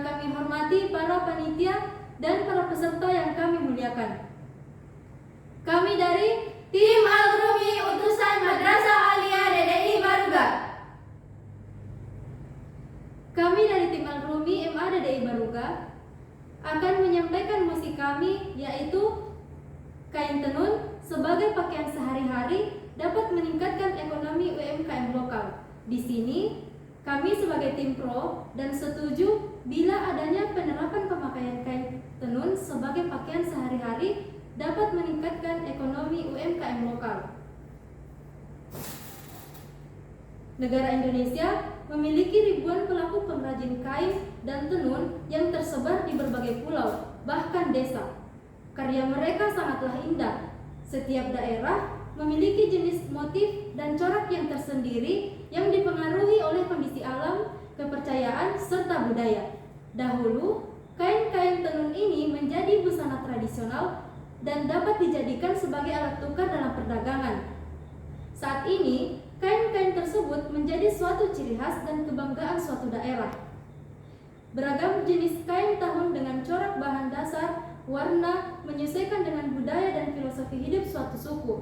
kami hormati para panitia dan para peserta yang kami muliakan. Kami dari Tim Al-Rumi Utusan Madrasah Aliyah DDI Baruga. Kami dari Tim Al-Rumi MA DDI Baruga akan menyampaikan musik kami, yaitu kain tenun sebagai pakaian sehari-hari dapat meningkatkan ekonomi UMKM lokal. Di sini kami sebagai tim pro dan setuju bila adanya penerapan pemakaian kain tenun sebagai pakaian sehari-hari dapat meningkatkan ekonomi UMKM lokal. Negara Indonesia memiliki ribuan pelaku pengrajin kain dan tenun yang tersebar di berbagai pulau, bahkan desa. Karya mereka sangatlah indah. Setiap daerah memiliki jenis motif dan corak yang tersendiri yang dipengaruhi oleh kondisi alam, kepercayaan, serta budaya. Dahulu, kain-kain tenun ini menjadi busana tradisional dan dapat dijadikan sebagai alat tukar dalam perdagangan. Saat ini, kain-kain tersebut menjadi suatu ciri khas dan kebanggaan suatu daerah. Beragam jenis kain tahun dengan corak bahan dasar, warna, menyesuaikan dengan budaya dan filosofi hidup suatu suku,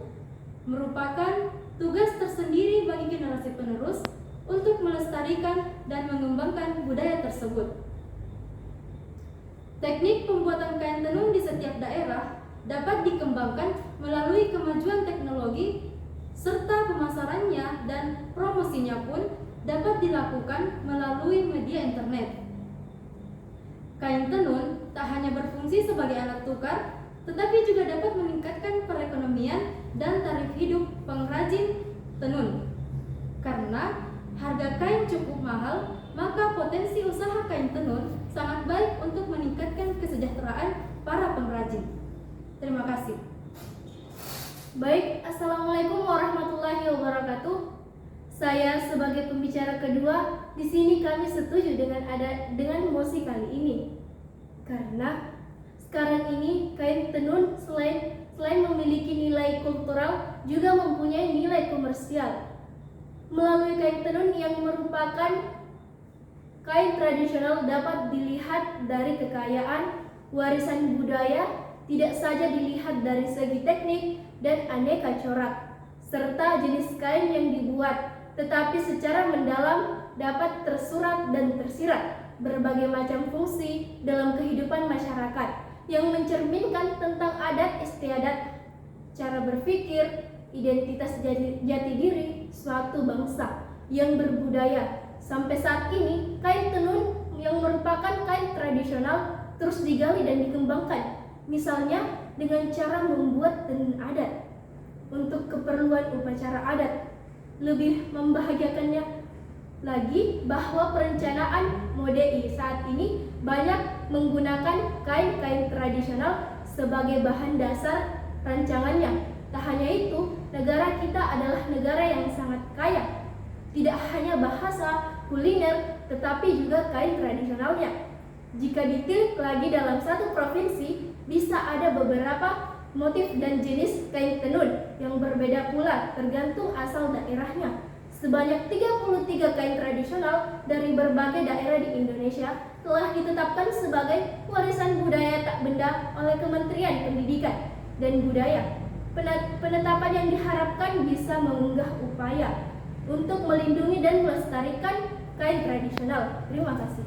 merupakan tugas tersendiri bagi generasi penerus untuk melestarikan dan mengembangkan budaya tersebut. Teknik pembuatan kain tenun di setiap daerah dapat dikembangkan melalui kemajuan teknologi serta pemasarannya dan promosinya pun dapat dilakukan melalui media internet. Kain tenun tak hanya berfungsi sebagai alat tukar, tetapi juga dapat meningkatkan perekonomian dan taraf hidup pengrajin tenun. Karena harga kain cukup mahal, maka potensi usaha kain tenun sangat baik untuk meningkatkan kesejahteraan para pengrajin. Terima kasih. Baik, Assalamualaikum warahmatullahi wabarakatuh. Saya sebagai pembicara kedua, di sini kami setuju dengan mosi kali ini. Karena sekarang ini kain tenun selain memiliki nilai kultural juga mempunyai nilai komersial. Melalui kain tenun yang merupakan kain tradisional dapat dilihat dari kekayaan warisan budaya, tidak saja dilihat dari segi teknik dan aneka corak serta jenis kain yang dibuat, tetapi secara mendalam dapat tersurat dan tersirat berbagai macam fungsi dalam kehidupan masyarakat yang mencerminkan tentang adat istiadat, cara berpikir, identitas jati diri suatu bangsa yang berbudaya. Sampai saat ini, kain tenun yang merupakan kain tradisional terus digali dan dikembangkan, misalnya dengan cara membuat tenun adat untuk keperluan upacara adat. Lebih membahagiakannya lagi bahwa perencanaan MODI saat ini banyak menggunakan kain-kain tradisional sebagai bahan dasar rancangannya. Tak hanya itu, negara kita adalah negara yang sangat kaya, tidak hanya bahasa, kuliner, tetapi juga kain tradisionalnya. Jika ditilik lagi dalam satu provinsi, bisa ada beberapa motif dan jenis kain tenun yang berbeda pula tergantung asal daerahnya. Sebanyak 33 kain tradisional dari berbagai daerah di Indonesia telah ditetapkan sebagai warisan budaya tak benda oleh Kementerian Pendidikan dan Budaya. Penetapan yang diharapkan bisa mengunggah upaya untuk melindungi dan melestarikan kain tradisional. Terima kasih.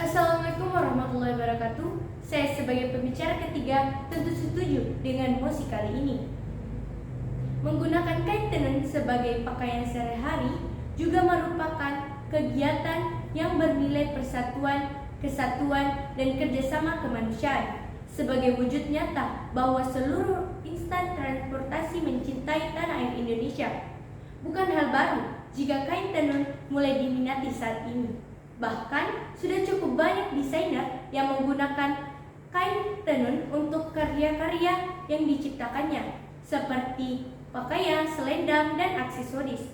Assalamualaikum warahmatullahi wabarakatuh. Saya sebagai pembicara ketiga tentu setuju dengan mosi kali ini. Menggunakan kain tenun sebagai pakaian sehari-hari juga merupakan kegiatan yang bernilai persatuan, kesatuan, dan kerjasama kemanusiaan sebagai wujud nyata bahwa seluruh insan transportasi mencintai tanah air Indonesia. Bukan hal baru jika kain tenun mulai diminati saat ini. Bahkan sudah cukup banyak desainer yang menggunakan kain tenun untuk karya-karya yang diciptakannya, seperti pakaian, selendang, dan aksesoris.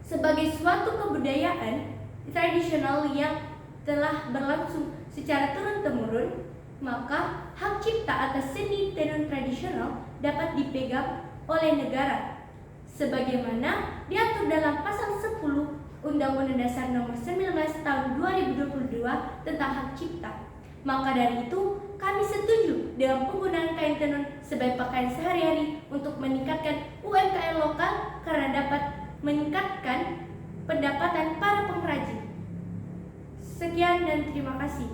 Sebagai suatu kebudayaan tradisional yang telah berlangsung secara turun-temurun, maka hak cipta atas seni tenun tradisional dapat dipegang oleh negara, sebagaimana diatur dalam Pasal 10 Undang-Undang Dasar Nomor 19 Tahun 2022 kedua tentang hak cipta. Maka dari itu, kami setuju dengan penggunaan kain tenun sebagai pakaian sehari-hari untuk meningkatkan UMKM lokal karena dapat meningkatkan pendapatan para pengrajin. Sekian dan terima kasih.